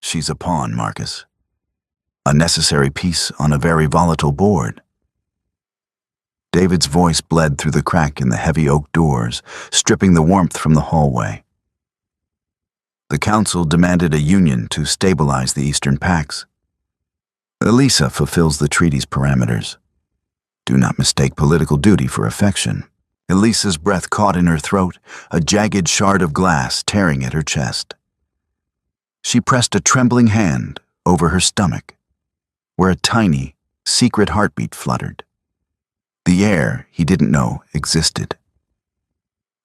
She's a pawn, Marcus. A necessary piece on a very volatile board. David's voice bled through the crack in the heavy oak doors, stripping the warmth from the hallway. The council demanded a union to stabilize the Eastern Pax. Elisa fulfills the treaty's parameters. Do not mistake political duty for affection. Elisa's breath caught in her throat, a jagged shard of glass tearing at her chest. She pressed a trembling hand over her stomach, where a tiny, secret heartbeat fluttered. The heir he didn't know existed.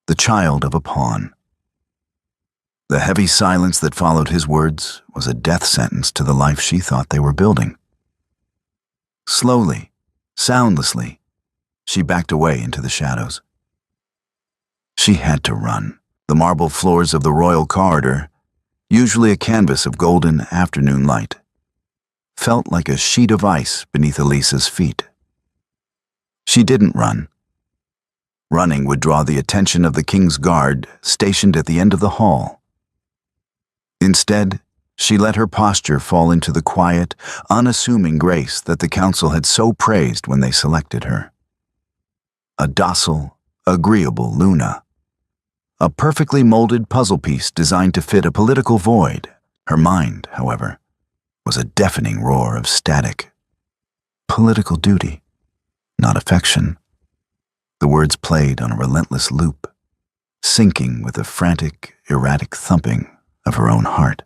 The child of a pawn. The heavy silence that followed his words was a death sentence to the life she thought they were building. Slowly, soundlessly, she backed away into the shadows. She had to run. The marble floors of the royal corridor, usually a canvas of golden afternoon light, felt like a sheet of ice beneath Elisa's feet. She didn't run. Running would draw the attention of the king's guard stationed at the end of the hall. Instead, she let her posture fall into the quiet, unassuming grace that the council had so praised when they selected her. A docile, agreeable Luna. A perfectly molded puzzle piece designed to fit a political void. Her mind, however, was a deafening roar of static. Political duty, not affection. The words played on a relentless loop, syncing with the frantic, erratic thumping of her own heart.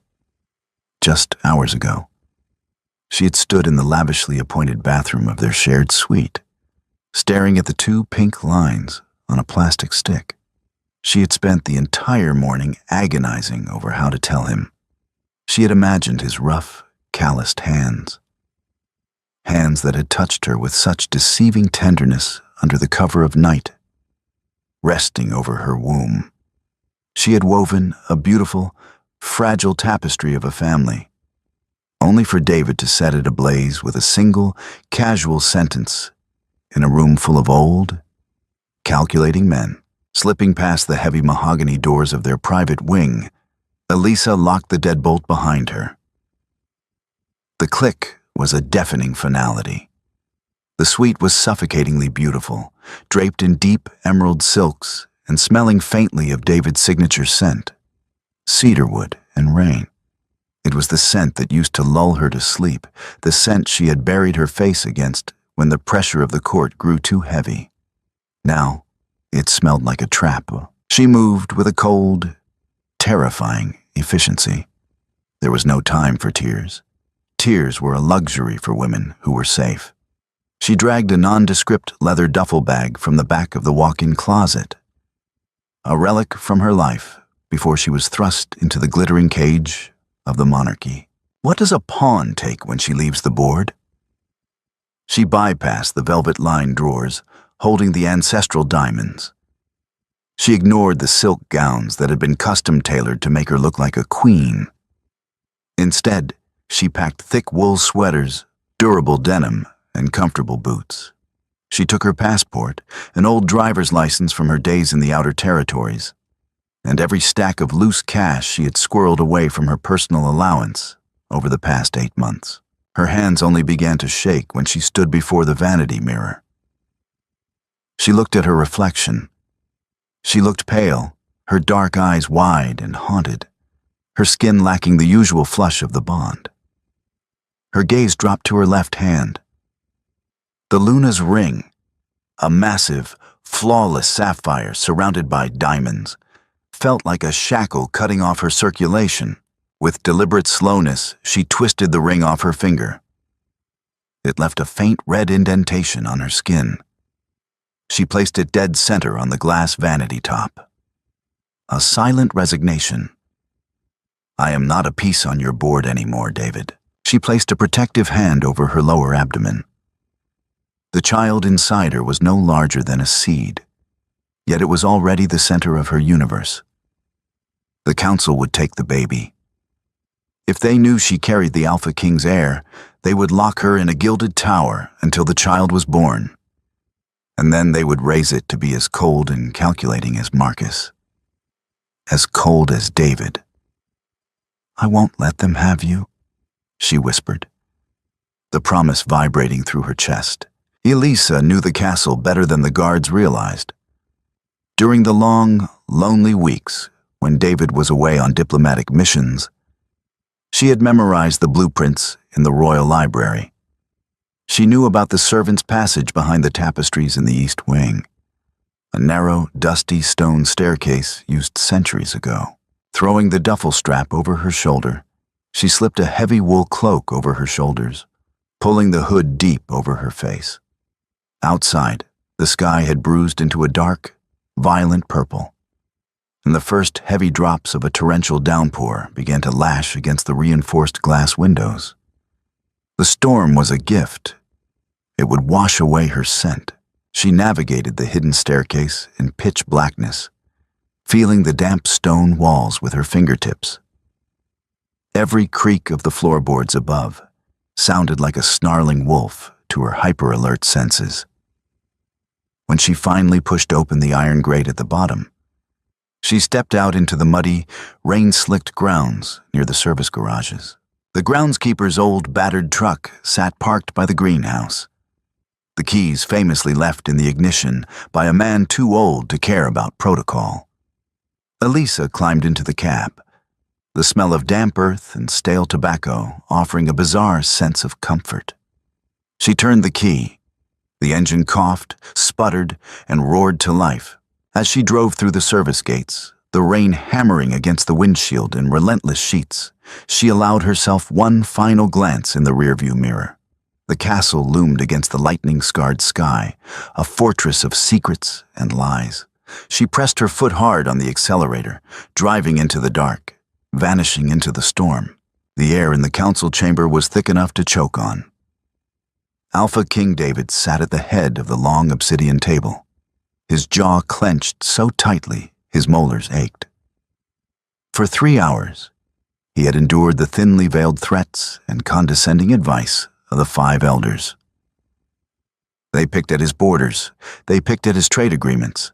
Just hours ago, she had stood in the lavishly appointed bathroom of their shared suite, staring at the two pink lines on a plastic stick. She had spent the entire morning agonizing over how to tell him. She had imagined his rough, calloused hands. Hands that had touched her with such deceiving tenderness under the cover of night, resting over her womb. She had woven a beautiful, fragile tapestry of a family, only for David to set it ablaze with a single, casual sentence in a room full of old, calculating men. Slipping past the heavy mahogany doors of their private wing, Elisa locked the deadbolt behind her. The click was a deafening finality. The suite was suffocatingly beautiful, draped in deep emerald silks and smelling faintly of David's signature scent, cedarwood and rain. It was the scent that used to lull her to sleep, the scent she had buried her face against when the pressure of the court grew too heavy. Now, it smelled like a trap. She moved with a cold, terrifying efficiency. There was no time for tears. Tears were a luxury for women who were safe. She dragged a nondescript leather duffel bag from the back of the walk-in closet, a relic from her life before she was thrust into the glittering cage of the monarchy. What does a pawn take when she leaves the board? She bypassed the velvet-lined drawers, holding the ancestral diamonds. She ignored the silk gowns that had been custom-tailored to make her look like a queen. Instead, she packed thick wool sweaters, durable denim, and comfortable boots. She took her passport, an old driver's license from her days in the outer territories, and every stack of loose cash she had squirreled away from her personal allowance over the past 8 months. Her hands only began to shake when she stood before the vanity mirror. She looked at her reflection. She looked pale, her dark eyes wide and haunted, her skin lacking the usual flush of the bond. Her gaze dropped to her left hand. The Luna's ring, a massive, flawless sapphire surrounded by diamonds, felt like a shackle cutting off her circulation. With deliberate slowness, she twisted the ring off her finger. It left a faint red indentation on her skin. She placed it dead center on the glass vanity top. A silent resignation. I am not a piece on your board anymore, David. She placed a protective hand over her lower abdomen. The child inside her was no larger than a seed, yet it was already the center of her universe. The council would take the baby. If they knew she carried the Alpha King's heir, they would lock her in a gilded tower until the child was born. And then they would raise it to be as cold and calculating as Marcus. As cold as David. I won't let them have you," she whispered, the promise vibrating through her chest. Elisa knew the castle better than the guards realized. During the long, lonely weeks when David was away on diplomatic missions, she had memorized the blueprints in the royal library. She knew about the servants' passage behind the tapestries in the East Wing, a narrow, dusty stone staircase used centuries ago. Throwing the duffel strap over her shoulder, she slipped a heavy wool cloak over her shoulders, pulling the hood deep over her face. Outside, the sky had bruised into a dark, violent purple, and the first heavy drops of a torrential downpour began to lash against the reinforced glass windows. The storm was a gift. It would wash away her scent. She navigated the hidden staircase in pitch blackness, feeling the damp stone walls with her fingertips. Every creak of the floorboards above sounded like a snarling wolf to her hyper-alert senses. When she finally pushed open the iron grate at the bottom, she stepped out into the muddy, rain-slicked grounds near the service garages. The groundskeeper's old, battered truck sat parked by the greenhouse, the keys famously left in the ignition by a man too old to care about protocol. Elisa climbed into the cab, the smell of damp earth and stale tobacco offering a bizarre sense of comfort. She turned the key. The engine coughed, sputtered, and roared to life. As she drove through the service gates, the rain hammering against the windshield in relentless sheets, she allowed herself one final glance in the rearview mirror. The castle loomed against the lightning-scarred sky, a fortress of secrets and lies. She pressed her foot hard on the accelerator, driving into the dark, vanishing into the storm. The air in the council chamber was thick enough to choke on. Alpha King David sat at the head of the long obsidian table, his jaw clenched so tightly his molars ached. For 3 hours, he had endured the thinly veiled threats and condescending advice of the 5 elders. They picked at his borders, they picked at his trade agreements.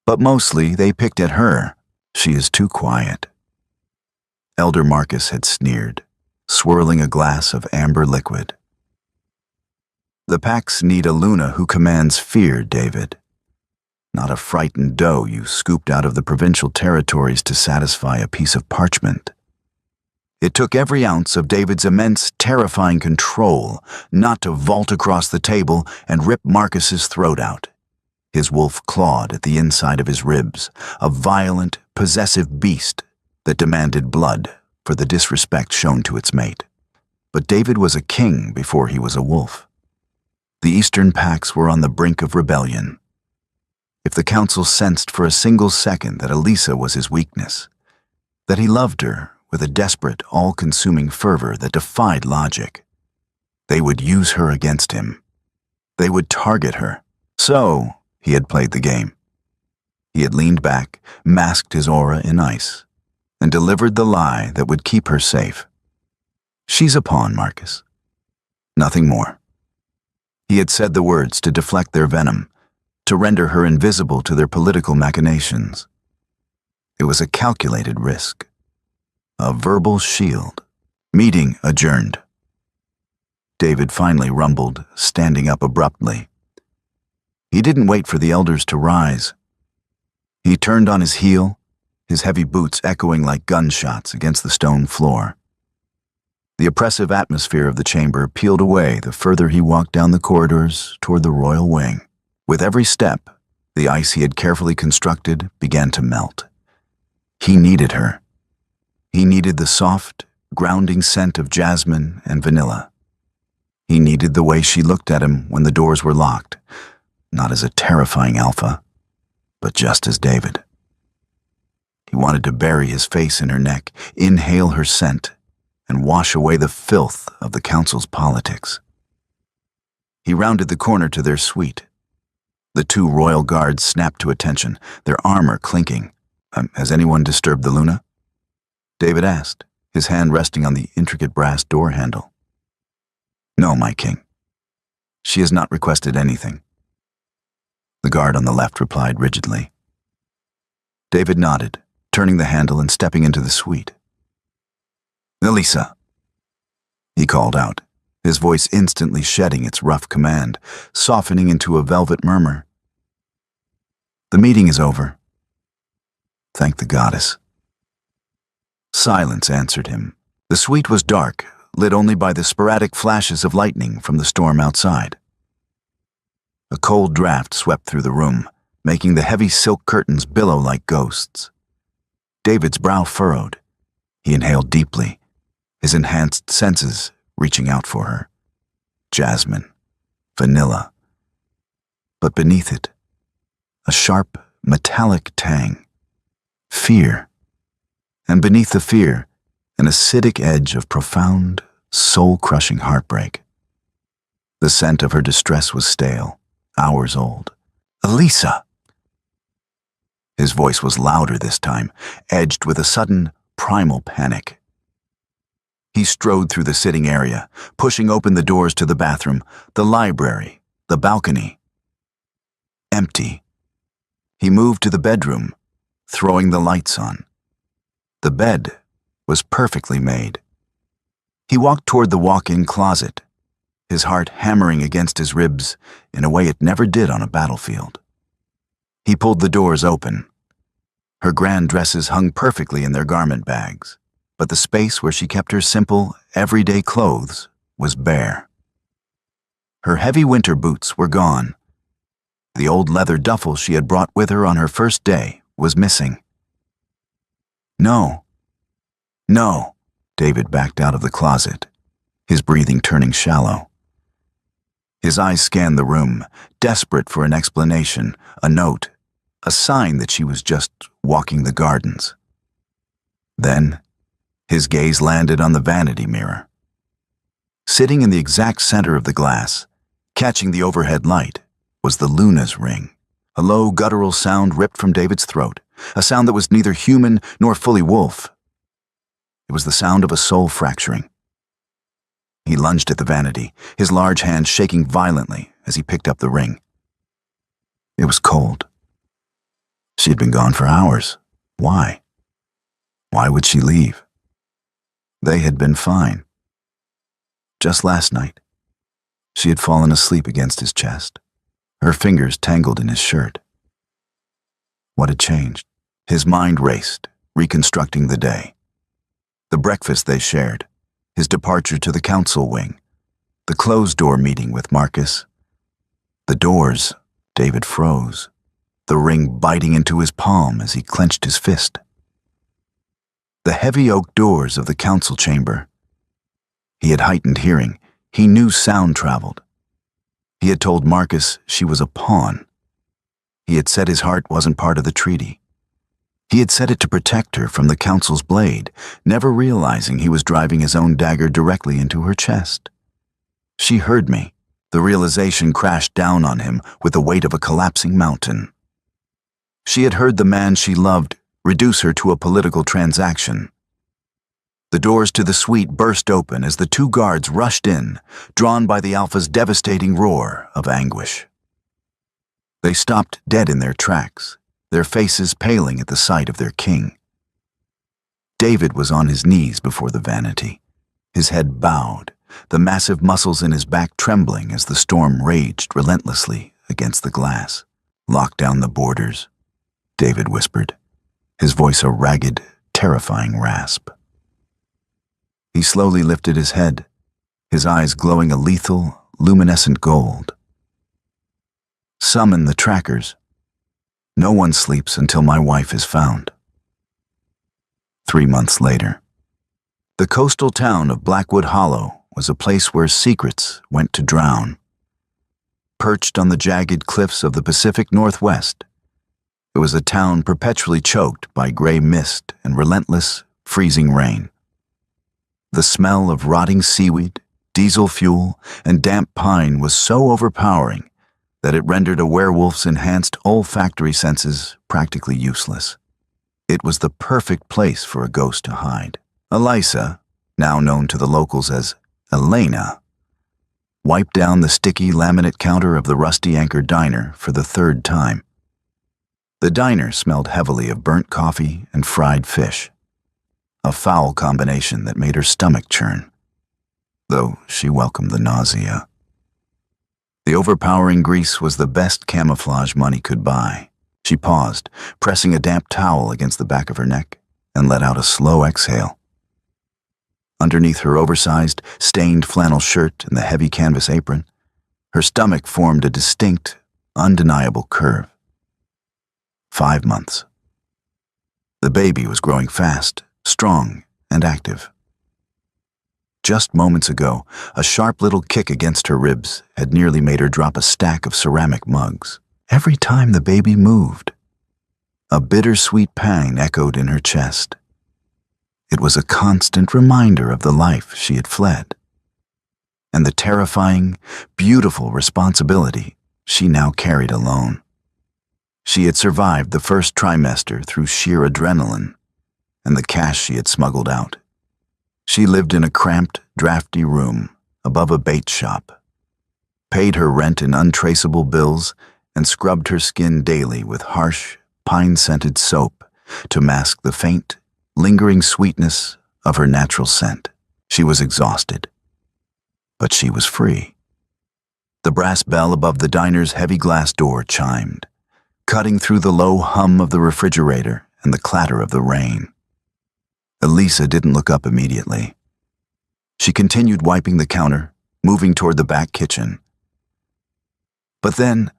But mostly they picked at her. She is too quiet. Elder Marcus had sneered, swirling a glass of amber liquid. The packs need a Luna who commands fear, David. Not a frightened doe you scooped out of the provincial territories to satisfy a piece of parchment. It took every ounce of David's immense, terrifying control not to vault across the table and rip Marcus's throat out. His wolf clawed at the inside of his ribs, a violent, possessive beast that demanded blood for the disrespect shown to its mate. But David was a king before he was a wolf. The Eastern Pacts were on the brink of rebellion. If the council sensed for a single second that Elisa was his weakness, that he loved her with a desperate, all-consuming fervor that defied logic, they would use her against him. They would target her. So, he had played the game. He had leaned back, masked his aura in ice, and delivered the lie that would keep her safe. She's a pawn, Marcus. Nothing more. He had said the words to deflect their venom, to render her invisible to their political machinations. It was a calculated risk. A verbal shield. Meeting adjourned. David finally rumbled, standing up abruptly. He didn't wait for the elders to rise. He turned on his heel, his heavy boots echoing like gunshots against the stone floor. The oppressive atmosphere of the chamber peeled away the further he walked down the corridors toward the royal wing. With every step, the ice he had carefully constructed began to melt. He needed her. He needed the soft, grounding scent of jasmine and vanilla. He needed the way she looked at him when the doors were locked, not as a terrifying alpha, but just as David. He wanted to bury his face in her neck, inhale her scent, and wash away the filth of the council's politics. He rounded the corner to their suite. The 2 royal guards snapped to attention, their armor clinking. Has anyone disturbed the Luna? David asked, his hand resting on the intricate brass door handle. No, my king. She has not requested anything. The guard on the left replied rigidly. David nodded, turning the handle and stepping into the suite. "Elisa," he called out, his voice instantly shedding its rough command, softening into a velvet murmur. "The meeting is over. Thank the goddess." Silence answered him. The suite was dark, lit only by the sporadic flashes of lightning from the storm outside. A cold draft swept through the room, making the heavy silk curtains billow like ghosts. David's brow furrowed. He inhaled deeply, his enhanced senses reaching out for her. Jasmine, vanilla. But beneath it, a sharp, metallic tang. Fear. And beneath the fear, an acidic edge of profound, soul-crushing heartbreak. The scent of her distress was stale, hours old. "Elisa!" His voice was louder this time, edged with a sudden, primal panic. He strode through the sitting area, pushing open the doors to the bathroom, the library, the balcony. Empty. He moved to the bedroom, throwing the lights on. The bed was perfectly made. He walked toward the walk-in closet, his heart hammering against his ribs in a way it never did on a battlefield. He pulled the doors open. Her grand dresses hung perfectly in their garment bags, but the space where she kept her simple, everyday clothes was bare. Her heavy winter boots were gone. The old leather duffel she had brought with her on her first day was missing. "No. No." David backed out of the closet, his breathing turning shallow. His eyes scanned the room, desperate for an explanation, a note, a sign that she was just walking the gardens. Then, his gaze landed on the vanity mirror. Sitting in the exact center of the glass, catching the overhead light, was the Luna's ring, a low guttural sound ripped from David's throat, a sound that was neither human nor fully wolf. It was the sound of a soul fracturing. He lunged at the vanity, his large hand shaking violently as he picked up the ring. It was cold. She had been gone for hours. Why? Why would she leave? They had been fine. Just last night, she had fallen asleep against his chest, her fingers tangled in his shirt. What had changed? His mind raced, reconstructing the day. The breakfast they shared, his departure to the council wing, the closed-door meeting with Marcus. The doors, David froze, the ring biting into his palm as he clenched his fist. The heavy oak doors of the council chamber. He had heightened hearing. He knew sound traveled. He had told Marcus she was a pawn. He had said his heart wasn't part of the treaty. He had said it to protect her from the council's blade, never realizing he was driving his own dagger directly into her chest. She heard me. The realization crashed down on him with the weight of a collapsing mountain. She had heard the man she loved reduce her to a political transaction. The doors to the suite burst open as the two guards rushed in, drawn by the Alpha's devastating roar of anguish. They stopped dead in their tracks, their faces paling at the sight of their king. David was on his knees before the vanity, his head bowed, the massive muscles in his back trembling as the storm raged relentlessly against the glass. "Lock down the borders," David whispered, his voice a ragged, terrifying rasp. He slowly lifted his head, his eyes glowing a lethal, luminescent gold. "Summon the trackers. No one sleeps until my wife is found." 3 months later. The coastal town of Blackwood Hollow was a place where secrets went to drown. Perched on the jagged cliffs of the Pacific Northwest, it was a town perpetually choked by gray mist and relentless, freezing rain. The smell of rotting seaweed, diesel fuel, and damp pine was so overpowering that it rendered a werewolf's enhanced olfactory senses practically useless. It was the perfect place for a ghost to hide. Elisa, now known to the locals as Elena, wiped down the sticky laminate counter of the Rusty Anchor diner for the 3rd time. The diner smelled heavily of burnt coffee and fried fish. a foul combination that made her stomach churn, though she welcomed the nausea. The overpowering grease was the best camouflage money could buy. She paused, pressing a damp towel against the back of her neck, and let out a slow exhale. Underneath her oversized, stained flannel shirt and the heavy canvas apron, her stomach formed a distinct, undeniable curve. 5 months. The baby was growing fast, strong, and active. Just moments ago, a sharp little kick against her ribs had nearly made her drop a stack of ceramic mugs. Every time the baby moved, a bittersweet pang echoed in her chest. It was a constant reminder of the life she had fled, and the terrifying, beautiful responsibility she now carried alone. She had survived the first trimester through sheer adrenaline and the cash she had smuggled out. She lived in a cramped, drafty room above a bait shop, paid her rent in untraceable bills, and scrubbed her skin daily with harsh, pine-scented soap to mask the faint, lingering sweetness of her natural scent. She was exhausted, but she was free. The brass bell above the diner's heavy glass door chimed, cutting through the low hum of the refrigerator and the clatter of the rain. Elisa didn't look up immediately. She continued wiping the counter, moving toward the back kitchen. But then,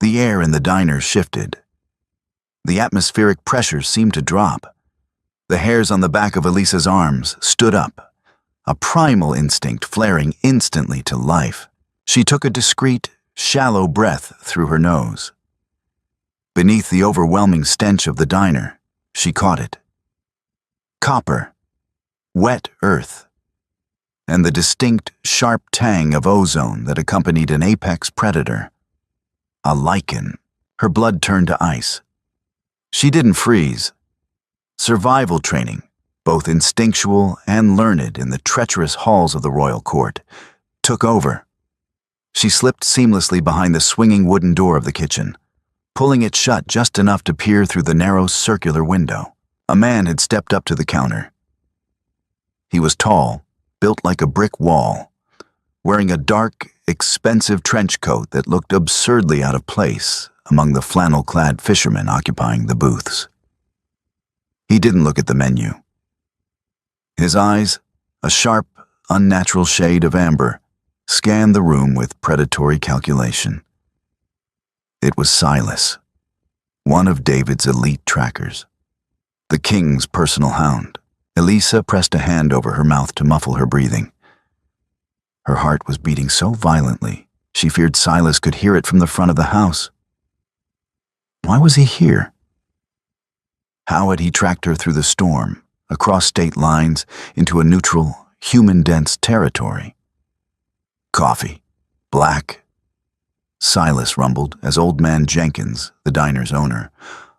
the air in the diner shifted. The atmospheric pressure seemed to drop. The hairs on the back of Elisa's arms stood up, a primal instinct flaring instantly to life. She took a discreet, shallow breath through her nose. Beneath the overwhelming stench of the diner, she caught it. Copper, wet earth, and the distinct, sharp tang of ozone that accompanied an apex predator. A lichen. Her blood turned to ice. She didn't freeze. Survival training, both instinctual and learned in the treacherous halls of the royal court, took over. She slipped seamlessly behind the swinging wooden door of the kitchen, pulling it shut just enough to peer through the narrow circular window. A man had stepped up to the counter. He was tall, built like a brick wall, wearing a dark, expensive trench coat that looked absurdly out of place among the flannel-clad fishermen occupying the booths. He didn't look at the menu. His eyes, a sharp, unnatural shade of amber, scanned the room with predatory calculation. It was Silas, one of David's elite trackers, the king's personal hound. Elisa pressed a hand over her mouth to muffle her breathing. Her heart was beating so violently, she feared Silas could hear it from the front of the house. Why was he here? How had he tracked her through the storm, across state lines, into a neutral, human-dense territory? Coffee. Black. Silas rumbled as old man Jenkins, the diner's owner,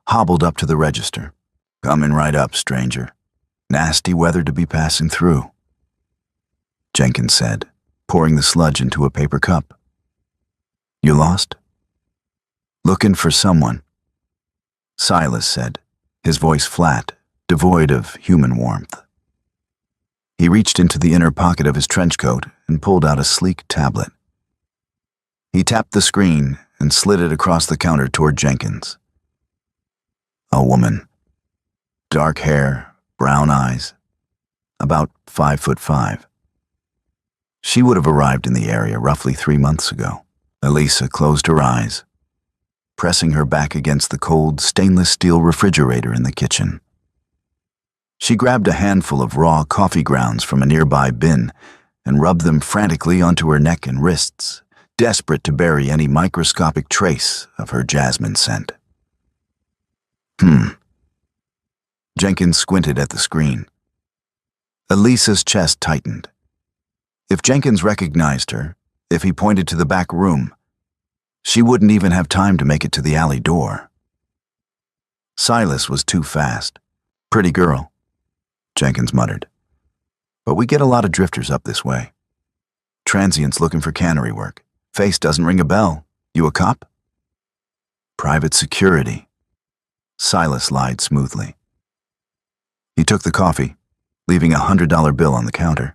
hobbled up to the register. Coming right up, stranger. Nasty weather to be passing through, Jenkins said, pouring the sludge into a paper cup. You lost? Looking for someone, Silas said, his voice flat, devoid of human warmth. He reached into the inner pocket of his trench coat and pulled out a sleek tablet. He tapped the screen and slid it across the counter toward Jenkins. A woman. Dark hair, brown eyes, about 5'5". She would have arrived in the area roughly 3 months ago. Elisa closed her eyes, pressing her back against the cold stainless steel refrigerator in the kitchen. She grabbed a handful of raw coffee grounds from a nearby bin and rubbed them frantically onto her neck and wrists, desperate to bury any microscopic trace of her jasmine scent. Jenkins squinted at the screen. Elisa's chest tightened. If Jenkins recognized her, if he pointed to the back room, she wouldn't even have time to make it to the alley door. Silas was too fast. Pretty girl, Jenkins muttered. But we get a lot of drifters up this way. Transients looking for cannery work. Face doesn't ring a bell. You a cop? Private security, Silas lied smoothly. He took the coffee, leaving $100 bill on the counter.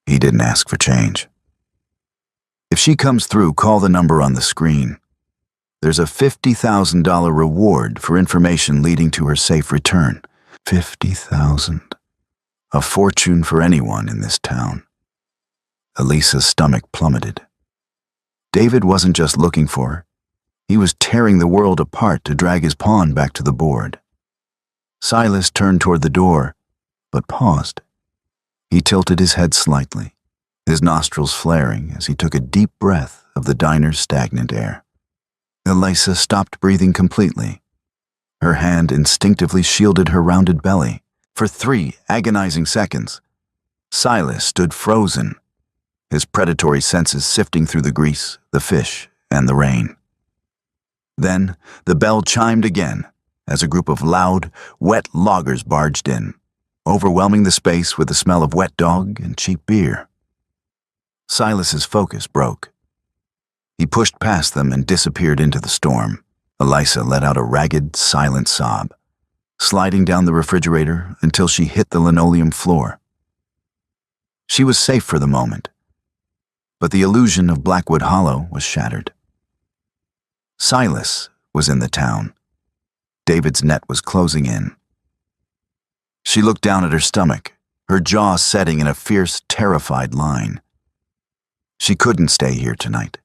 He didn't ask for change. If she comes through, call the number on the screen. There's a $50,000 reward for information leading to her safe return. $50,000. A fortune for anyone in this town. Elisa's stomach plummeted. David wasn't just looking for her. He was tearing the world apart to drag his pawn back to the board. Silas turned toward the door, but paused. He tilted his head slightly, his nostrils flaring as he took a deep breath of the diner's stagnant air. Elisa stopped breathing completely. Her hand instinctively shielded her rounded belly. For 3 agonizing seconds, Silas stood frozen, his predatory senses sifting through the grease, the fish, and the rain. Then the bell chimed again as a group of loud, wet loggers barged in, overwhelming the space with the smell of wet dog and cheap beer. Silas's focus broke. He pushed past them and disappeared into the storm. Elisa let out a ragged, silent sob, sliding down the refrigerator until she hit the linoleum floor. She was safe for the moment, but the illusion of Blackwood Hollow was shattered. Silas was in the town. David's net was closing in. She looked down at her stomach, her jaw setting in a fierce, terrified line. She couldn't stay here tonight.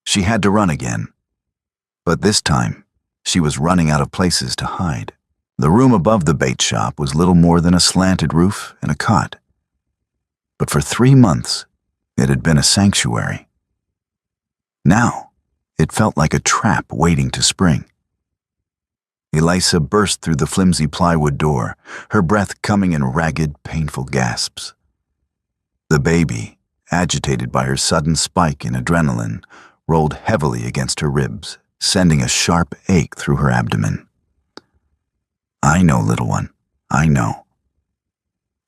She had to run again. But this time, she was running out of places to hide. The room above the bait shop was little more than a slanted roof and a cot. But for 3 months, it had been a sanctuary. Now, it felt like a trap waiting to spring. Elisa burst through the flimsy plywood door, her breath coming in ragged, painful gasps. The baby, agitated by her sudden spike in adrenaline, rolled heavily against her ribs, sending a sharp ache through her abdomen. "I know, little one, I know."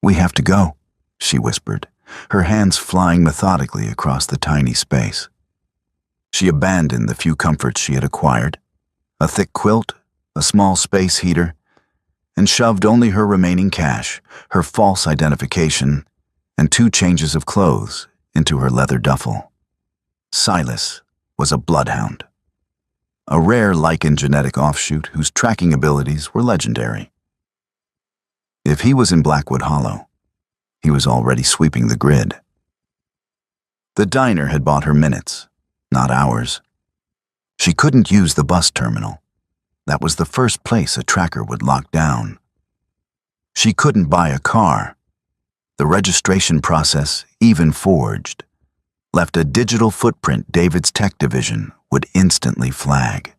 "We have to go," she whispered, her hands flying methodically across the tiny space. She abandoned the few comforts she had acquired, a thick quilt, a small space heater, and shoved only her remaining cash, her false identification, and 2 changes of clothes into her leather duffel. Silas was a bloodhound, a rare lichen genetic offshoot whose tracking abilities were legendary. If he was in Blackwood Hollow, he was already sweeping the grid. The diner had bought her minutes, not hours. She couldn't use the bus terminal. That was the first place a tracker would lock down. She couldn't buy a car. The registration process, even forged, left a digital footprint David's tech division would instantly flag.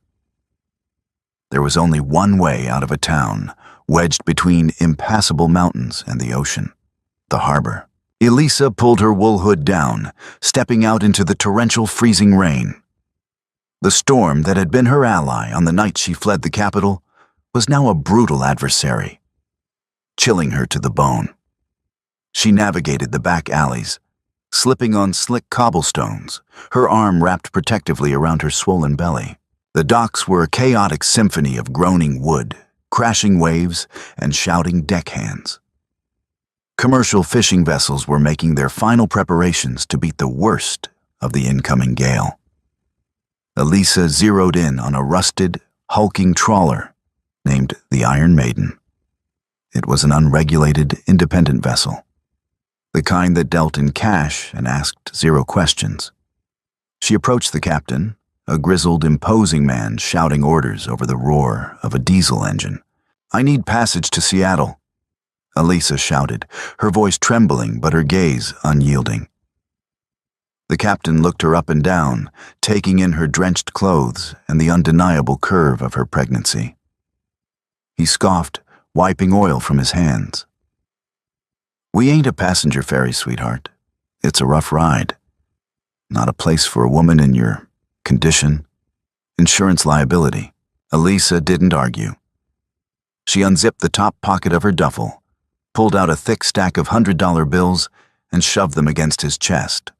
There was only one way out of a town, wedged between impassable mountains and the ocean: the harbor. Elisa pulled her wool hood down, stepping out into the torrential freezing rain. The storm that had been her ally on the night she fled the capital was now a brutal adversary, chilling her to the bone. She navigated the back alleys, slipping on slick cobblestones, her arm wrapped protectively around her swollen belly. The docks were a chaotic symphony of groaning wood, crashing waves, and shouting deckhands. Commercial fishing vessels were making their final preparations to beat the worst of the incoming gale. Elisa zeroed in on a rusted, hulking trawler named the Iron Maiden. It was an unregulated, independent vessel, the kind that dealt in cash and asked 0 questions. She approached the captain, a grizzled, imposing man shouting orders over the roar of a diesel engine. "I need passage to Seattle," Elisa shouted, her voice trembling but her gaze unyielding. The captain looked her up and down, taking in her drenched clothes and the undeniable curve of her pregnancy. He scoffed, wiping oil from his hands. "We ain't a passenger ferry, sweetheart. It's a rough ride. Not a place for a woman in your condition. Insurance liability." Elisa didn't argue. She unzipped the top pocket of her duffel, pulled out a thick stack of $100 bills, and shoved them against his chest.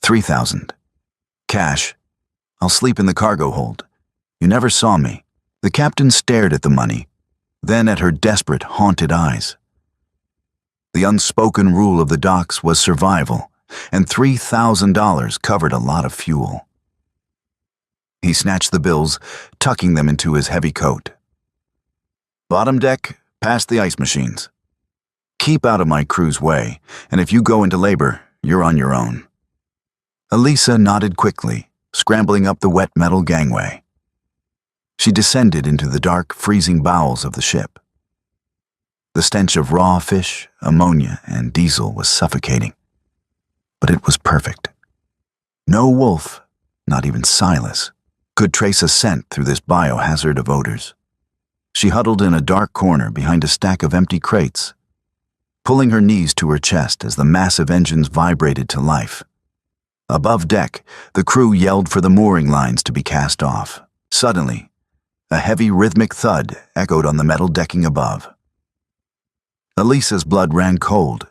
$3,000. Cash. I'll sleep in the cargo hold. You never saw me. The captain stared at the money, then at her desperate, haunted eyes. The unspoken rule of the docks was survival, and $3,000 covered a lot of fuel. He snatched the bills, tucking them into his heavy coat. "Bottom deck, past the ice machines. Keep out of my crew's way, and if you go into labor, you're on your own." Elisa nodded quickly, scrambling up the wet metal gangway. She descended into the dark, freezing bowels of the ship. The stench of raw fish, ammonia, and diesel was suffocating. But it was perfect. No wolf, not even Silas, could trace a scent through this biohazard of odors. She huddled in a dark corner behind a stack of empty crates, pulling her knees to her chest as the massive engines vibrated to life. Above deck, the crew yelled for the mooring lines to be cast off. Suddenly, a heavy rhythmic thud echoed on the metal decking above. Elisa's blood ran cold.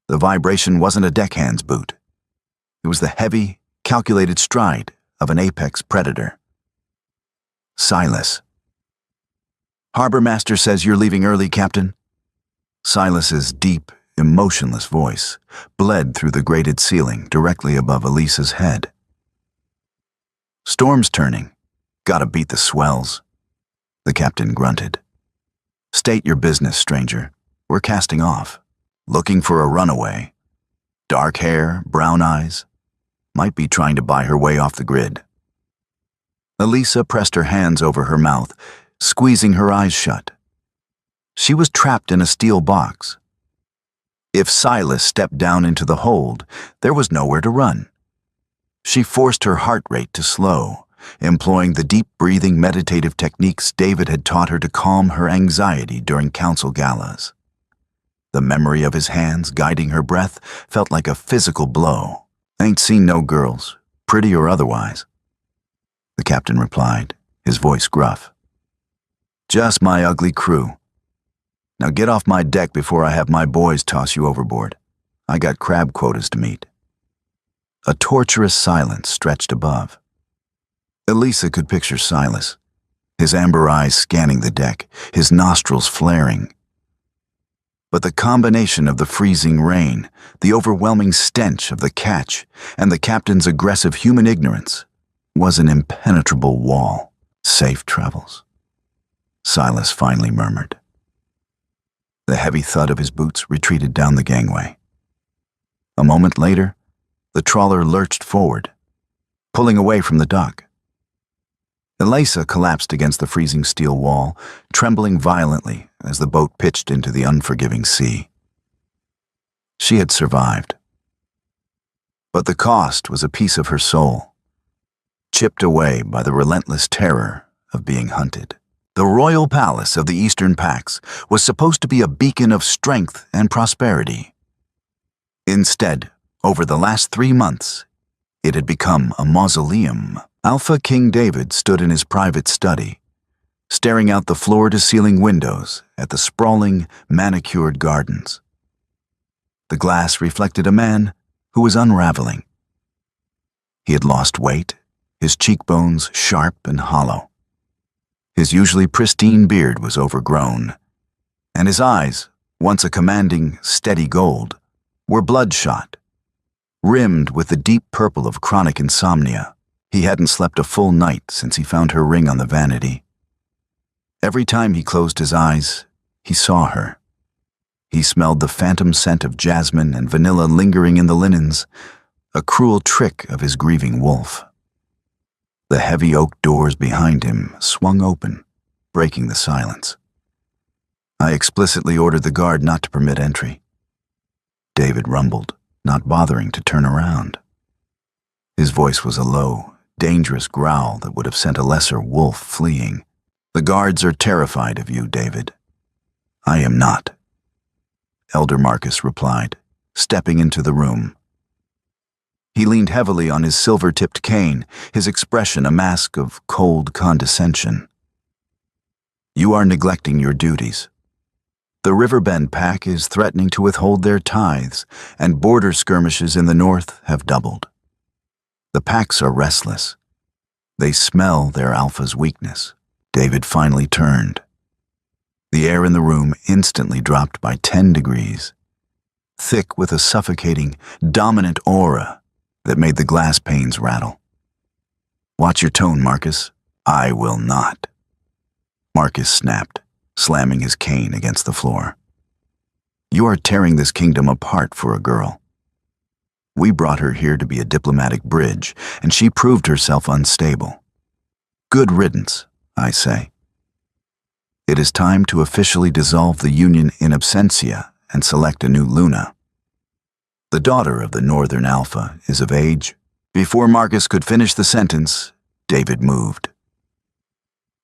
The vibration wasn't a deckhand's boot. It was the heavy, calculated stride of an apex predator. Silas. "Harbor Master says you're leaving early, Captain." Silas's deep, emotionless voice bled through the grated ceiling directly above Elisa's head. "Storm's turning. Gotta beat the swells," the captain grunted. "State your business, stranger. We're casting off. Looking for a runaway. Dark hair, brown eyes. Might be trying to buy her way off the grid." Elisa pressed her hands over her mouth, squeezing her eyes shut. She was trapped in a steel box. If Silas stepped down into the hold, there was nowhere to run. She forced her heart rate to slow, employing the deep breathing meditative techniques David had taught her to calm her anxiety during council galas. The memory of his hands guiding her breath felt like a physical blow. "Ain't seen no girls, pretty or otherwise," the captain replied, his voice gruff. "Just my ugly crew. Now get off my deck before I have my boys toss you overboard. I got crab quotas to meet." A torturous silence stretched above. Elisa could picture Silas, his amber eyes scanning the deck, his nostrils flaring. But the combination of the freezing rain, the overwhelming stench of the catch, and the captain's aggressive human ignorance was an impenetrable wall. "Safe travels," Silas finally murmured. The heavy thud of his boots retreated down the gangway. A moment later, the trawler lurched forward, pulling away from the dock. Elisa collapsed against the freezing steel wall, trembling violently as the boat pitched into the unforgiving sea. She had survived. But the cost was a piece of her soul, chipped away by the relentless terror of being hunted. The royal palace of the Eastern Pax was supposed to be a beacon of strength and prosperity. Instead, over the last 3 months, it had become a mausoleum. Alpha King David stood in his private study, staring out the floor-to-ceiling windows at the sprawling, manicured gardens. The glass reflected a man who was unraveling. He had lost weight, his cheekbones sharp and hollow. His usually pristine beard was overgrown, and his eyes, once a commanding, steady gold, were bloodshot, rimmed with the deep purple of chronic insomnia. He hadn't slept a full night since he found her ring on the vanity. Every time he closed his eyes, he saw her. He smelled the phantom scent of jasmine and vanilla lingering in the linens, a cruel trick of his grieving wolf. The heavy oak doors behind him swung open, breaking the silence. "I explicitly ordered the guard not to permit entry," David rumbled, not bothering to turn around. His voice was a low, dangerous growl that would have sent a lesser wolf fleeing. "The guards are terrified of you, David." "I am not," Elder Marcus replied, stepping into the room. He leaned heavily on his silver-tipped cane, his expression a mask of cold condescension. "You are neglecting your duties. The Riverbend Pack is threatening to withhold their tithes, and border skirmishes in the north have doubled. The packs are restless. They smell their alpha's weakness." David finally turned. The air in the room instantly dropped by 10 degrees, thick with a suffocating, dominant aura that made the glass panes rattle. "Watch your tone, Marcus." "I will not." Marcus snapped, slamming his cane against the floor. "You are tearing this kingdom apart for a girl. We brought her here to be a diplomatic bridge, and she proved herself unstable. Good riddance, I say. It is time to officially dissolve the union in absentia and select a new Luna. The daughter of the Northern Alpha is of age." Before Marcus could finish the sentence, David moved.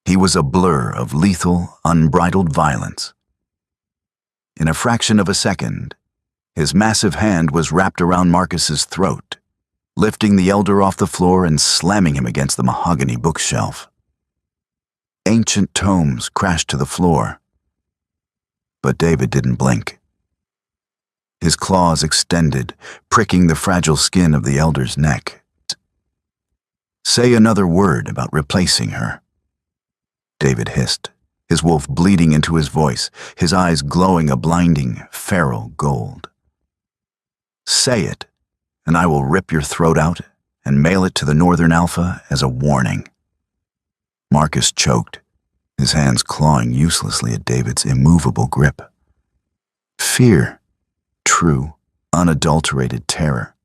He was a blur of lethal, unbridled violence. In a fraction of a second, his massive hand was wrapped around Marcus's throat, lifting the elder off the floor and slamming him against the mahogany bookshelf. Ancient tomes crashed to the floor, but David didn't blink. His claws extended, pricking the fragile skin of the elder's neck. "Say another word about replacing her," David hissed, his wolf bleeding into his voice, his eyes glowing a blinding, feral gold. "Say it, and I will rip your throat out and mail it to the Northern Alpha as a warning." Marcus choked, his hands clawing uselessly at David's immovable grip. Fear, true, unadulterated terror,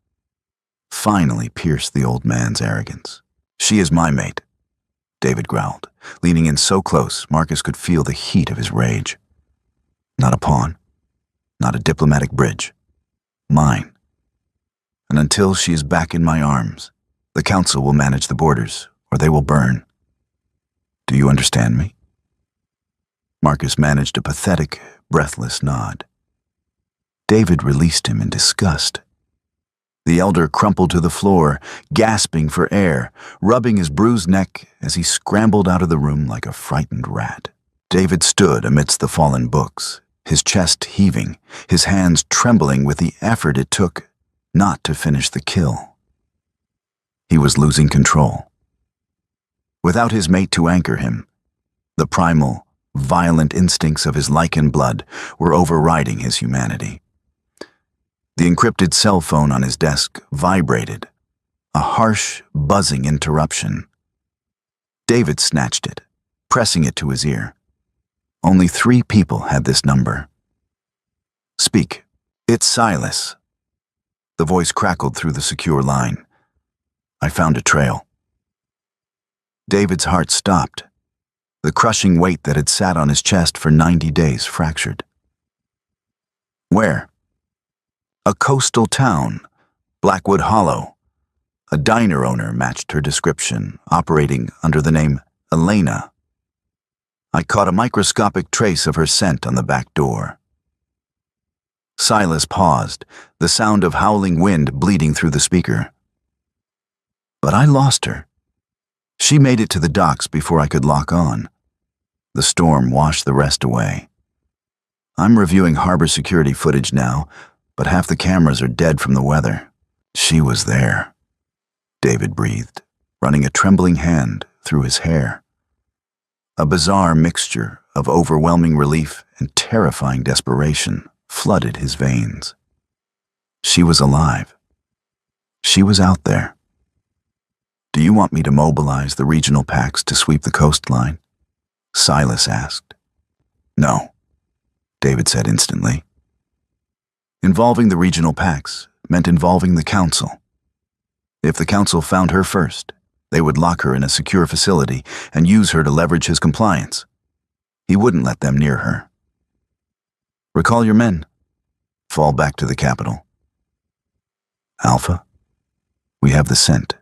finally pierced the old man's arrogance. "She is my mate," David growled, leaning in so close Marcus could feel the heat of his rage. "Not a pawn, not a diplomatic bridge. Mine. And until she is back in my arms, the council will manage the borders, or they will burn. Do you understand me?" Marcus managed a pathetic, breathless nod. David released him in disgust. The elder crumpled to the floor, gasping for air, rubbing his bruised neck as he scrambled out of the room like a frightened rat. David stood amidst the fallen books, his chest heaving, his hands trembling with the effort it took not to finish the kill. He was losing control. Without his mate to anchor him, the primal, violent instincts of his lichen blood were overriding his humanity. The encrypted cell phone on his desk vibrated, a harsh, buzzing interruption. David snatched it, pressing it to his ear. Only 3 people had this number. "Speak. It's Silas." The voice crackled through the secure line. "I found a trail." David's heart stopped. The crushing weight that had sat on his chest for 90 days fractured. "Where?" "A coastal town, Blackwood Hollow." A diner owner matched her description, operating under the name Elena. "I caught a microscopic trace of her scent on the back door." Silas paused, the sound of howling wind bleeding through the speaker. "But I lost her. She made it to the docks before I could lock on. The storm washed the rest away. I'm reviewing harbor security footage now, but half the cameras are dead from the weather." "She was there," David breathed, running a trembling hand through his hair. A bizarre mixture of overwhelming relief and terrifying desperation flooded his veins. She was alive. She was out there. "Do you want me to mobilize the regional packs to sweep the coastline?" Silas asked. "No," David said instantly. Involving the regional packs meant involving the council. If the council found her first, they would lock her in a secure facility and use her to leverage his compliance. He wouldn't let them near her. "Recall your men. Fall back to the capital." "Alpha, we have the scent.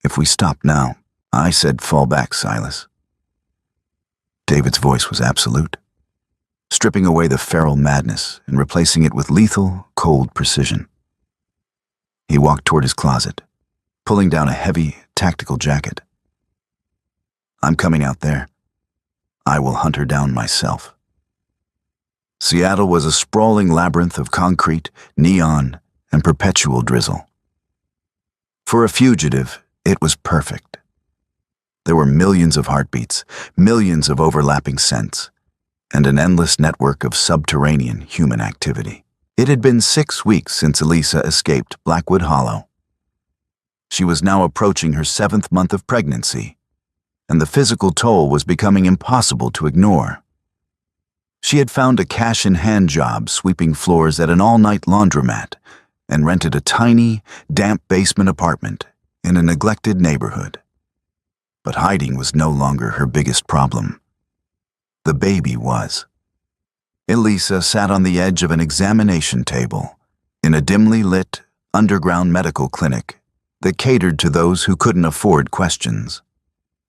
If we stop now..." "I said fall back, Silas." David's voice was absolute, stripping away the feral madness and replacing it with lethal, cold precision. He walked toward his closet, pulling down a heavy, tactical jacket. "I'm coming out there. I will hunt her down myself." Seattle was a sprawling labyrinth of concrete, neon, and perpetual drizzle. For a fugitive, it was perfect. There were millions of heartbeats, millions of overlapping scents, and an endless network of subterranean human activity. It had been 6 weeks since Elisa escaped Blackwood Hollow. She was now approaching her 7th month of pregnancy, and the physical toll was becoming impossible to ignore. She had found a cash-in-hand job sweeping floors at an all-night laundromat and rented a tiny, damp basement apartment in a neglected neighborhood. But hiding was no longer her biggest problem. The baby was. Elisa sat on the edge of an examination table in a dimly lit, underground medical clinic that catered to those who couldn't afford questions.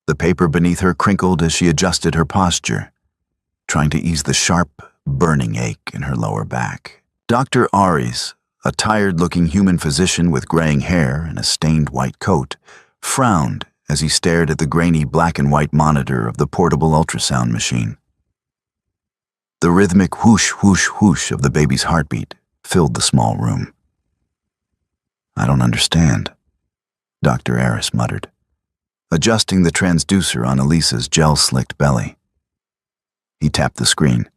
The paper beneath her crinkled as she adjusted her posture, trying to ease the sharp, burning ache in her lower back. Dr. Aries, a tired-looking human physician with graying hair and a stained white coat, frowned as he stared at the grainy black-and-white monitor of the portable ultrasound machine. The rhythmic whoosh, whoosh, whoosh of the baby's heartbeat filled the small room. "I don't understand," Dr. Aris muttered, adjusting the transducer on Elisa's gel-slicked belly. He tapped the screen.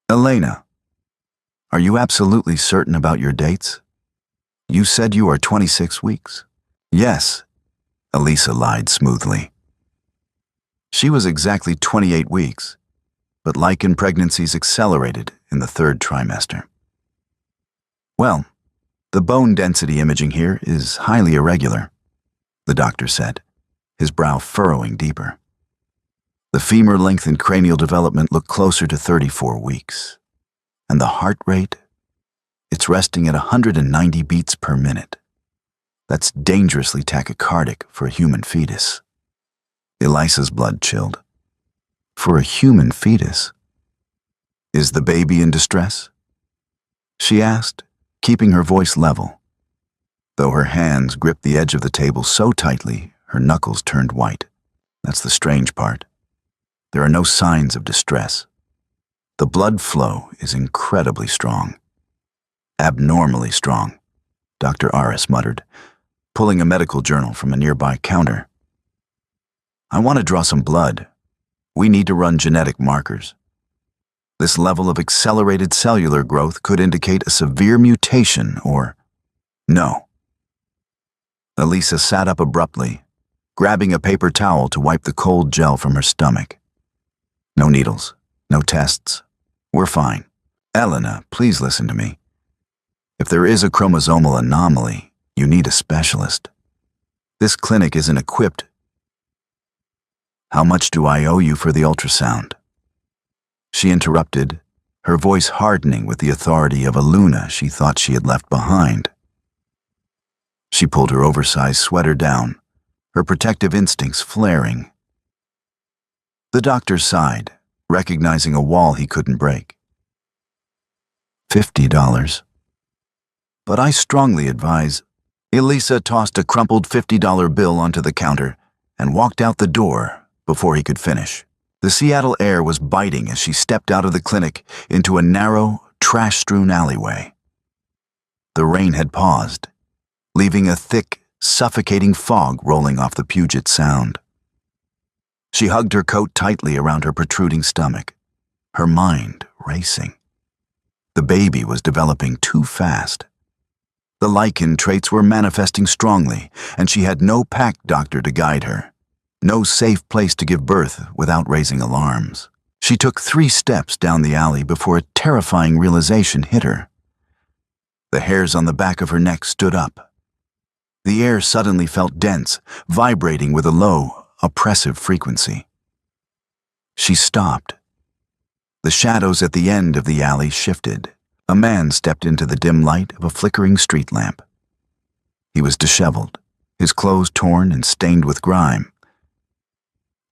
"Elena, are you absolutely certain about your dates? You said you are 26 weeks. "Yes," Elisa lied smoothly. She was exactly 28 weeks, but lichen pregnancies accelerated in the 3rd trimester. "Well, the bone density imaging here is highly irregular," the doctor said, his brow furrowing deeper. The femur length and cranial development look closer to 34 weeks. And the heart rate? It's resting at 190 beats per minute. That's dangerously tachycardic for a human fetus. Elisa's blood chilled. For a human fetus? "Is the baby in distress?" she asked, keeping her voice level, though her hands gripped the edge of the table so tightly her knuckles turned white. That's the strange part. There are no signs of distress. The blood flow is incredibly strong. "Abnormally strong," Dr. Aris muttered, pulling a medical journal from a nearby counter. "I want to draw some blood. We need to run genetic markers. This level of accelerated cellular growth could indicate a severe mutation or..." "No." Elisa sat up abruptly, grabbing a paper towel to wipe the cold gel from her stomach. "No needles, no tests. We're fine. Elena, please listen to me. If there is a chromosomal anomaly, you need a specialist. This clinic isn't equipped." "How much do I owe you for the ultrasound?" She interrupted, her voice hardening with the authority of a Luna she thought she had left behind. She pulled her oversized sweater down, her protective instincts flaring. The doctor sighed, recognizing a wall he couldn't break. $50. "But I strongly advise..." Elisa tossed a crumpled $50 bill onto the counter and walked out the door before he could finish. The Seattle air was biting as she stepped out of the clinic into a narrow, trash-strewn alleyway. The rain had paused, leaving a thick, suffocating fog rolling off the Puget Sound. She hugged her coat tightly around her protruding stomach, her mind racing. The baby was developing too fast. The lichen traits were manifesting strongly, and she had no pack doctor to guide her, no safe place to give birth without raising alarms. She took 3 steps down the alley before a terrifying realization hit her. The hairs on the back of her neck stood up. The air suddenly felt dense, vibrating with a low, oppressive frequency. She stopped. The shadows at the end of the alley shifted. A man stepped into the dim light of a flickering street lamp. He was disheveled, his clothes torn and stained with grime.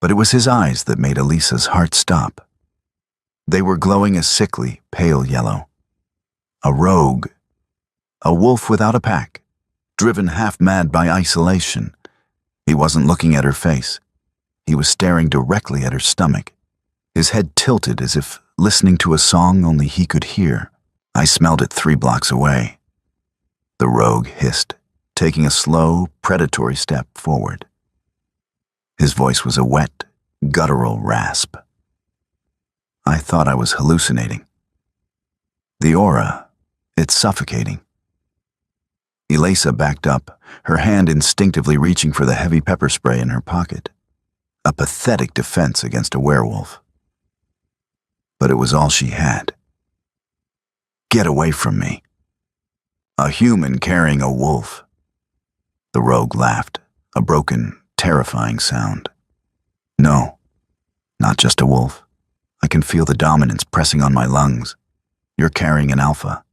But it was his eyes that made Elisa's heart stop. They were glowing a sickly, pale yellow. A rogue. A wolf without a pack, driven half-mad by isolation. He wasn't looking at her face. He was staring directly at her stomach, his head tilted as if listening to a song only he could hear. "I smelled it 3 blocks away," the rogue hissed, taking a slow, predatory step forward. His voice was a wet, guttural rasp. I thought I was hallucinating. The aura, it's suffocating. Elisa backed up, her hand instinctively reaching for the heavy pepper spray in her pocket. A pathetic defense against a werewolf. But it was all she had. Get away from me. A human carrying a wolf. The rogue laughed, a broken, terrifying sound. No, not just a wolf. I can feel the dominance pressing on my lungs. You're carrying an alpha,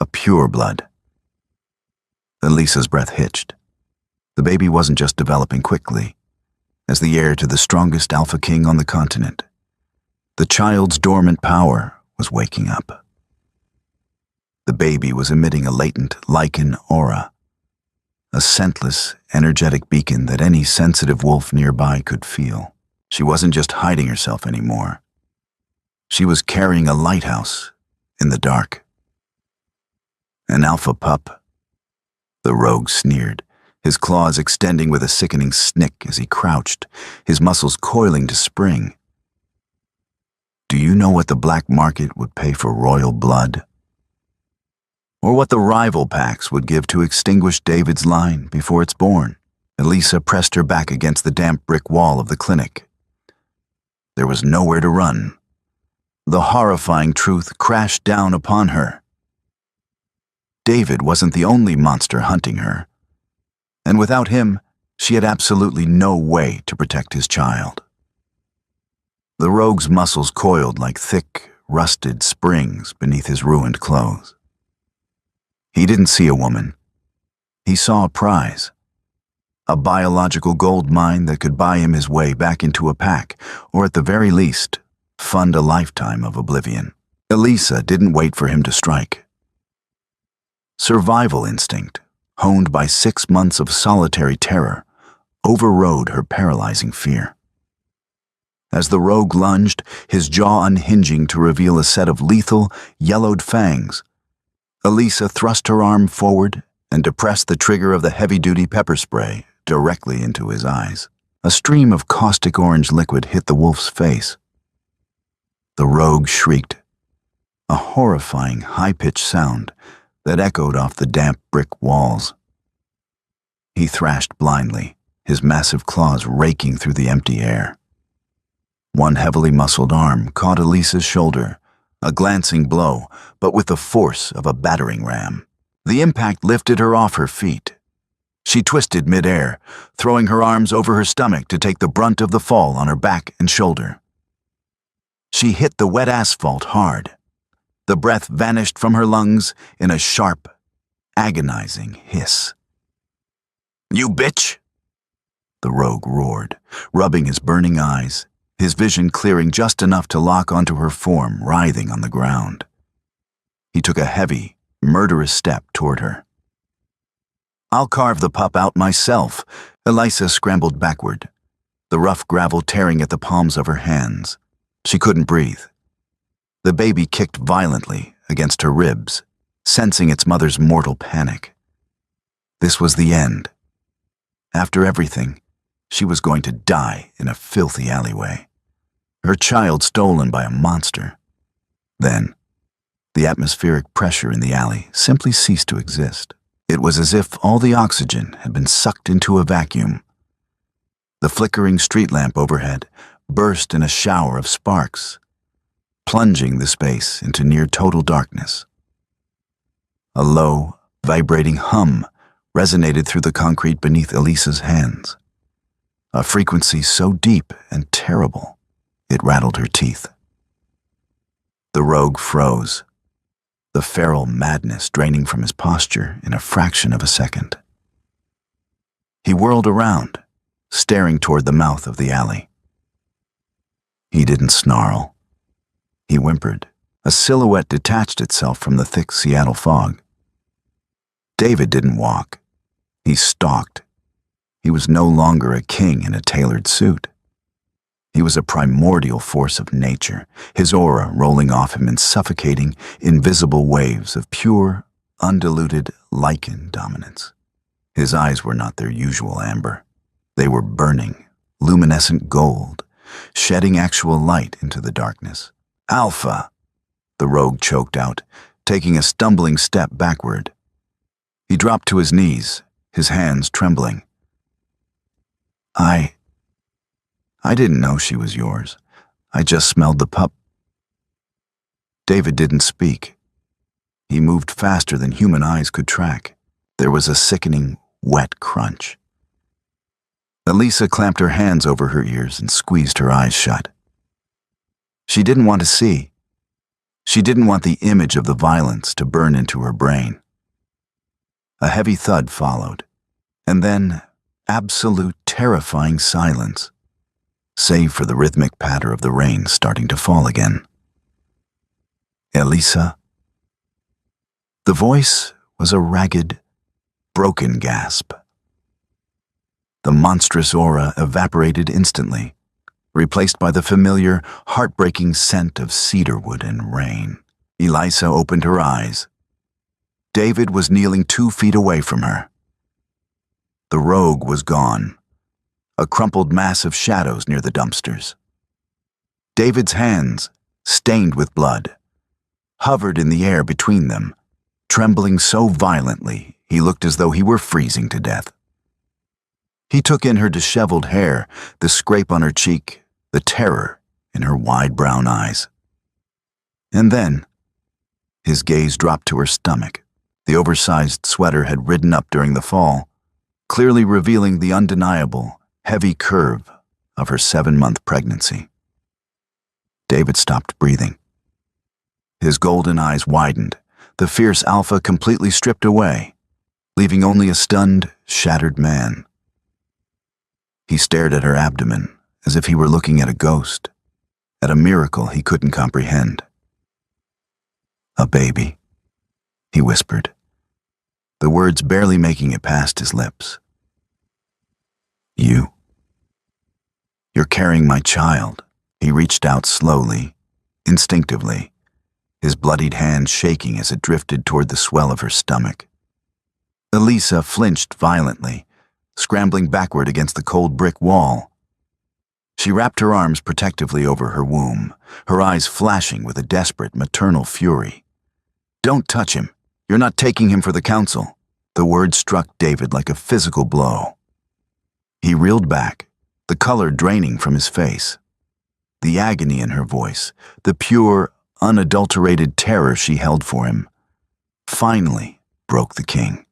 a pure blood. Elisa's breath hitched. The baby wasn't just developing quickly. As the heir to the strongest alpha king on the continent, the child's dormant power was waking up. The baby was emitting a latent lichen aura, a scentless, energetic beacon that any sensitive wolf nearby could feel. She wasn't just hiding herself anymore. She was carrying a lighthouse in the dark. An alpha pup. The rogue sneered, his claws extending with a sickening snick as he crouched, his muscles coiling to spring. Do you know what the black market would pay for royal blood? Or what the rival packs would give to extinguish David's line before it's born? Elisa pressed her back against the damp brick wall of the clinic. There was nowhere to run. The horrifying truth crashed down upon her. David wasn't the only monster hunting her. And without him, she had absolutely no way to protect his child. The rogue's muscles coiled like thick, rusted springs beneath his ruined clothes. He didn't see a woman. He saw a prize. A biological gold mine that could buy him his way back into a pack, or at the very least, fund a lifetime of oblivion. Elisa didn't wait for him to strike. Survival instinct, honed by 6 months of solitary terror, overrode her paralyzing fear. As the rogue lunged, his jaw unhinging to reveal a set of lethal, yellowed fangs, Elisa thrust her arm forward and depressed the trigger of the heavy-duty pepper spray directly into his eyes. A stream of caustic orange liquid hit the wolf's face. The rogue shrieked, a horrifying, high-pitched sound that echoed off the damp brick walls. He thrashed blindly, his massive claws raking through the empty air. One heavily muscled arm caught Elisa's shoulder, a glancing blow, but with the force of a battering ram. The impact lifted her off her feet. She twisted midair, throwing her arms over her stomach to take the brunt of the fall on her back and shoulder. She hit the wet asphalt hard. The breath vanished from her lungs in a sharp, agonizing hiss. "You bitch!" The rogue roared, rubbing his burning eyes, his vision clearing just enough to lock onto her form writhing on the ground. He took a heavy, murderous step toward her. "I'll carve the pup out myself." Elisa scrambled backward, the rough gravel tearing at the palms of her hands. She couldn't breathe. The baby kicked violently against her ribs, sensing its mother's mortal panic. This was the end. After everything, she was going to die in a filthy alleyway. Her child stolen by a monster. Then, the atmospheric pressure in the alley simply ceased to exist. It was as if all the oxygen had been sucked into a vacuum. The flickering street lamp overhead burst in a shower of sparks, plunging the space into near-total darkness. A low, vibrating hum resonated through the concrete beneath Elisa's hands, a frequency so deep and terrible it rattled her teeth. The rogue froze, the feral madness draining from his posture in a fraction of a second. He whirled around, staring toward the mouth of the alley. He didn't snarl. He whimpered. A silhouette detached itself from the thick Seattle fog. David didn't walk. He stalked. He was no longer a king in a tailored suit. He was a primordial force of nature, his aura rolling off him in suffocating, invisible waves of pure, undiluted lichen dominance. His eyes were not their usual amber. They were burning, luminescent gold, shedding actual light into the darkness. Alpha, the rogue choked out, taking a stumbling step backward. He dropped to his knees, his hands trembling. I didn't know she was yours. I just smelled the pup. David didn't speak. He moved faster than human eyes could track. There was a sickening, wet crunch. Elisa clamped her hands over her ears and squeezed her eyes shut. She didn't want to see. She didn't want the image of the violence to burn into her brain. A heavy thud followed, and then absolute terrifying silence, save for the rhythmic patter of the rain starting to fall again. Elisa? The voice was a ragged, broken gasp. The monstrous aura evaporated instantly, replaced by the familiar, heartbreaking scent of cedarwood and rain. Elisa opened her eyes. David was kneeling 2 feet away from her. The rogue was gone, a crumpled mass of shadows near the dumpsters. David's hands, stained with blood, hovered in the air between them, trembling so violently he looked as though he were freezing to death. He took in her disheveled hair, the scrape on her cheek, the terror in her wide brown eyes. And then, his gaze dropped to her stomach. The oversized sweater had ridden up during the fall, clearly revealing the undeniable, heavy curve of her 7-month pregnancy. David stopped breathing. His golden eyes widened, the fierce alpha completely stripped away, leaving only a stunned, shattered man. He stared at her abdomen as if he were looking at a ghost, at a miracle he couldn't comprehend. "A baby," he whispered, the words barely making it past his lips. "You're carrying my child." He reached out slowly, instinctively, his bloodied hand shaking as it drifted toward the swell of her stomach. Elisa flinched violently, scrambling backward against the cold brick wall. She wrapped her arms protectively over her womb, her eyes flashing with a desperate maternal fury. "Don't touch him. You're not taking him for the council." The word struck David like a physical blow. He reeled back, the color draining from his face. The agony in her voice, the pure, unadulterated terror she held for him, finally broke the king.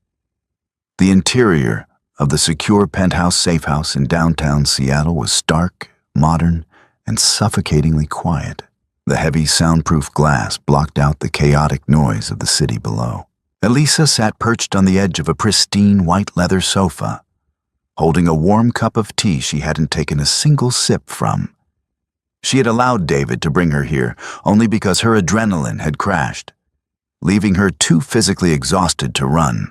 The interior of the secure penthouse safe house in downtown Seattle was stark, modern, and suffocatingly quiet. The heavy soundproof glass blocked out the chaotic noise of the city below. Elisa sat perched on the edge of a pristine white leather sofa, holding a warm cup of tea she hadn't taken a single sip from. She had allowed David to bring her here only because her adrenaline had crashed, leaving her too physically exhausted to run,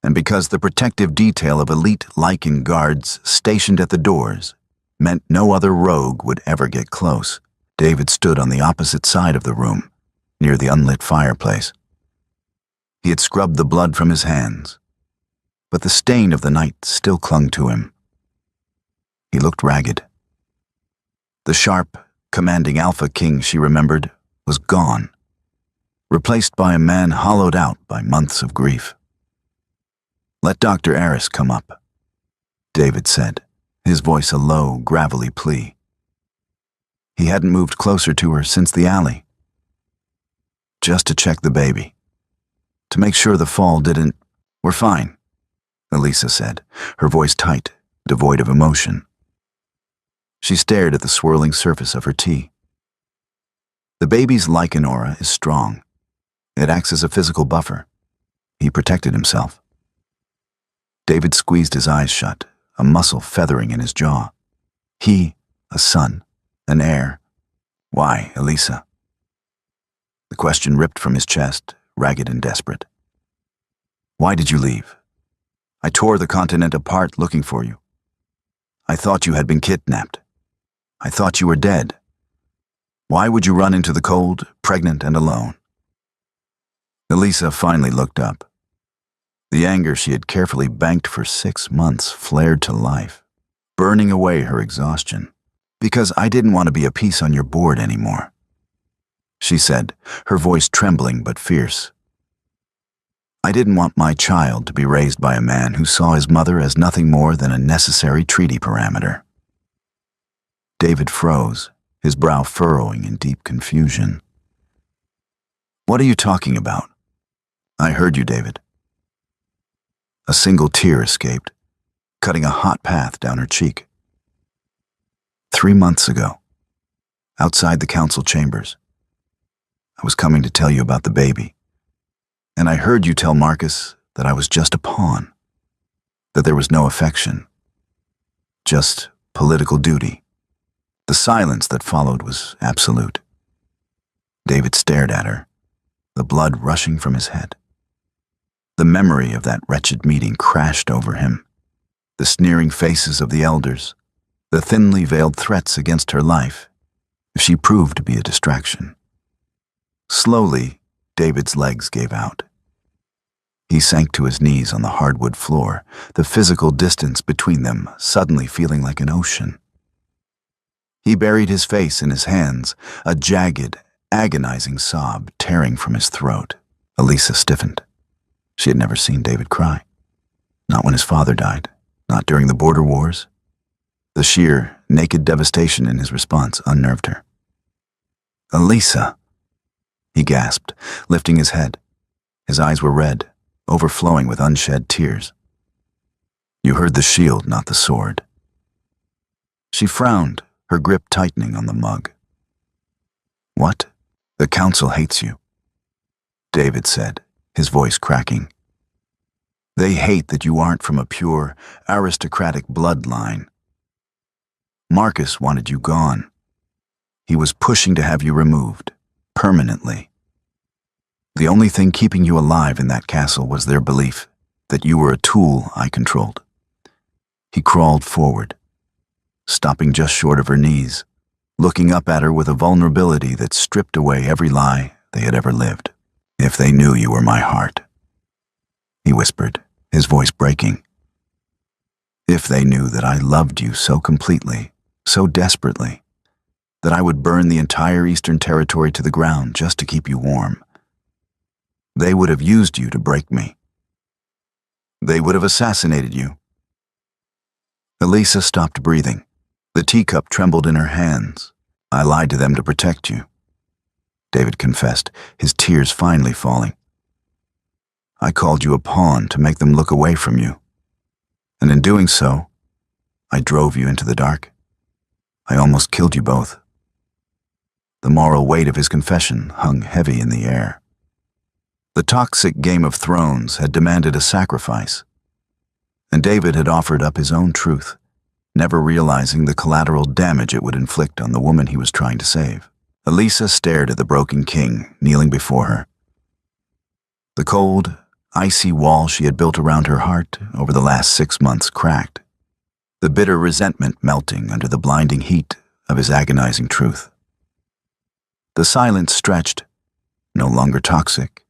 and because the protective detail of elite Lycan guards stationed at the doors meant no other rogue would ever get close. David stood on the opposite side of the room, near the unlit fireplace. He had scrubbed the blood from his hands, but the stain of the night still clung to him. He looked ragged. The sharp, commanding alpha king she remembered was gone, replaced by a man hollowed out by months of grief. "Let Dr. Aris come up," David said, his voice a low, gravelly plea. He hadn't moved closer to her since the alley. "Just to check the baby. To make sure the fall didn't—" "We're fine," Elisa said, her voice tight, devoid of emotion. She stared at the swirling surface of her tea. "The baby's Lycan aura is strong. It acts as a physical buffer." He protected himself. David squeezed his eyes shut, a muscle feathering in his jaw. He, a son, an heir. Why, Elisa? The question ripped from his chest, ragged and desperate. "Why did you leave? I tore the continent apart looking for you. I thought you had been kidnapped. I thought you were dead. Why would you run into the cold, pregnant and alone?" Elisa finally looked up. The anger she had carefully banked for 6 months flared to life, burning away her exhaustion. "Because I didn't want to be a piece on your board anymore. she said, her voice trembling but fierce. I didn't want my child to be raised by a man who saw his mother as nothing more than a necessary treaty parameter. David froze, his brow furrowing in deep confusion. What are you talking about? I heard you, David. A single tear escaped, cutting a hot path down her cheek. 3 months ago, outside the council chambers, I was coming to tell you about the baby, and I heard you tell Marcus that I was just a pawn, that there was no affection, just political duty. The silence that followed was absolute. David stared at her, the blood rushing from his head. The memory of that wretched meeting crashed over him. The sneering faces of the elders, the thinly veiled threats against her life, if she proved to be a distraction. Slowly, David's legs gave out. He sank to his knees on the hardwood floor, the physical distance between them suddenly feeling like an ocean. He buried his face in his hands, a jagged, agonizing sob tearing from his throat. Elisa stiffened. She had never seen David cry. Not when his father died, not during the border wars. The sheer, naked devastation in his response unnerved her. Elisa, he gasped, lifting his head. His eyes were red, overflowing with unshed tears. You heard the shield, not the sword. She frowned, her grip tightening on the mug. What? The council hates you, David said, his voice cracking. They hate that you aren't from a pure, aristocratic bloodline. Marcus wanted you gone. He was pushing to have you removed, permanently. The only thing keeping you alive in that castle was their belief that you were a tool I controlled. He crawled forward, stopping just short of her knees, looking up at her with a vulnerability that stripped away every lie they had ever lived. If they knew you were my heart, he whispered, his voice breaking. If they knew that I loved you so completely, so desperately, that I would burn the entire Eastern Territory to the ground just to keep you warm. They would have used you to break me. They would have assassinated you. Elisa stopped breathing. The teacup trembled in her hands. I lied to them to protect you, David confessed, his tears finally falling. I called you a pawn to make them look away from you. And in doing so, I drove you into the dark. I almost killed you both. The moral weight of his confession hung heavy in the air. The toxic Game of Thrones had demanded a sacrifice, and David had offered up his own truth, never realizing the collateral damage it would inflict on the woman he was trying to save. Elisa stared at the broken king kneeling before her. The cold, icy wall she had built around her heart over the last 6 months cracked, the bitter resentment melting under the blinding heat of his agonizing truth. The silence stretched, no longer toxic,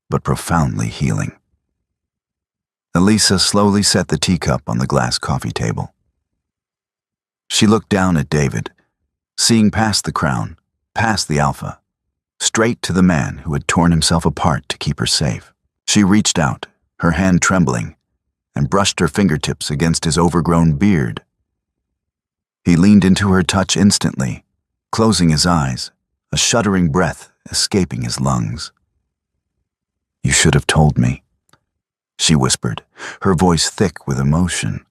but profoundly healing. Elisa slowly set the teacup on the glass coffee table. She looked down at David, seeing past the crown, past the alpha, straight to the man who had torn himself apart to keep her safe. She reached out, her hand trembling, and brushed her fingertips against his overgrown beard. He leaned into her touch instantly, closing his eyes, a shuddering breath escaping his lungs. You should have told me, she whispered, her voice thick with emotion.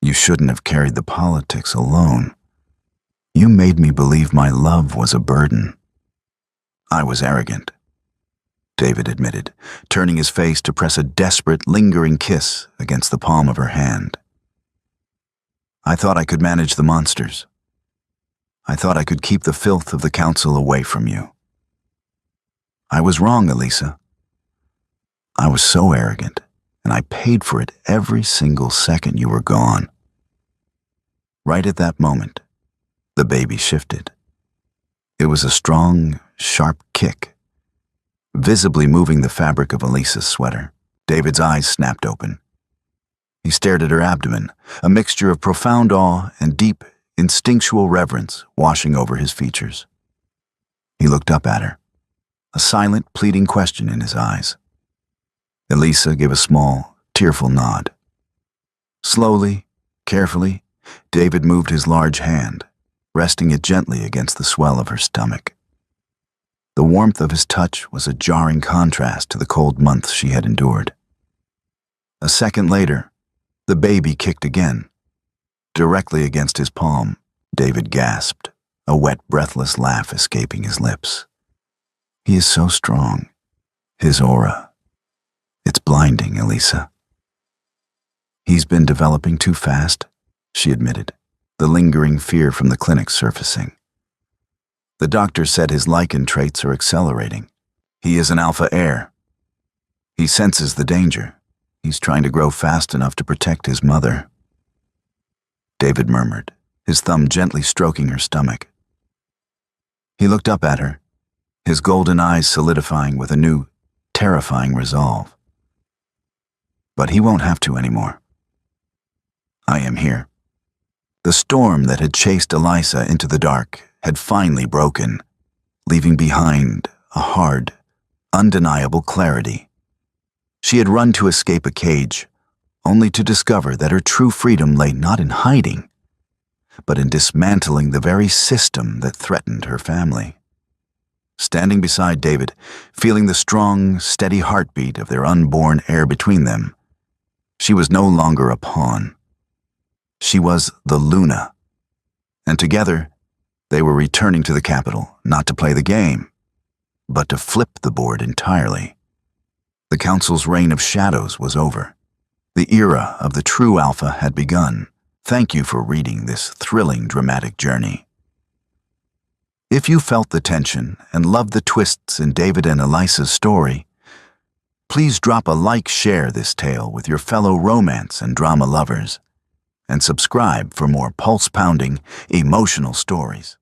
You shouldn't have carried the politics alone. You made me believe my love was a burden. I was arrogant, David admitted, turning his face to press a desperate, lingering kiss against the palm of her hand. I thought I could manage the monsters. I thought I could keep the filth of the council away from you. I was wrong, Elisa. I was so arrogant, and I paid for it every single second you were gone. Right at that moment, the baby shifted. It was a strong, sharp kick, visibly moving the fabric of Elisa's sweater. David's eyes snapped open. He stared at her abdomen, a mixture of profound awe and deep, instinctual reverence washing over his features. He looked up at her, a silent, pleading question in his eyes. Elisa gave a small, tearful nod. Slowly, carefully, David moved his large hand, resting it gently against the swell of her stomach. The warmth of his touch was a jarring contrast to the cold months she had endured. A second later, the baby kicked again. Directly against his palm, David gasped, a wet, breathless laugh escaping his lips. He is so strong. His aura. It's blinding, Elisa. He's been developing too fast, she admitted, the lingering fear from the clinic surfacing. The doctor said his lichen traits are accelerating. He is an alpha heir. He senses the danger. He's trying to grow fast enough to protect his mother. David murmured, his thumb gently stroking her stomach. He looked up at her, his golden eyes solidifying with a new, terrifying resolve. But he won't have to anymore. I am here. The storm that had chased Elisa into the dark had finally broken, leaving behind a hard, undeniable clarity. She had run to escape a cage, only to discover that her true freedom lay not in hiding, but in dismantling the very system that threatened her family. Standing beside David, feeling the strong, steady heartbeat of their unborn heir between them, she was no longer a pawn. She was the Luna, and together they were returning to the capital, not to play the game, but to flip the board entirely. The council's reign of shadows was over. The era of the true alpha had begun. Thank you for reading this thrilling, dramatic journey. If you felt the tension and loved the twists in David and Elisa's story, please drop a like, share this tale with your fellow romance and drama lovers, and subscribe for more pulse-pounding, emotional stories.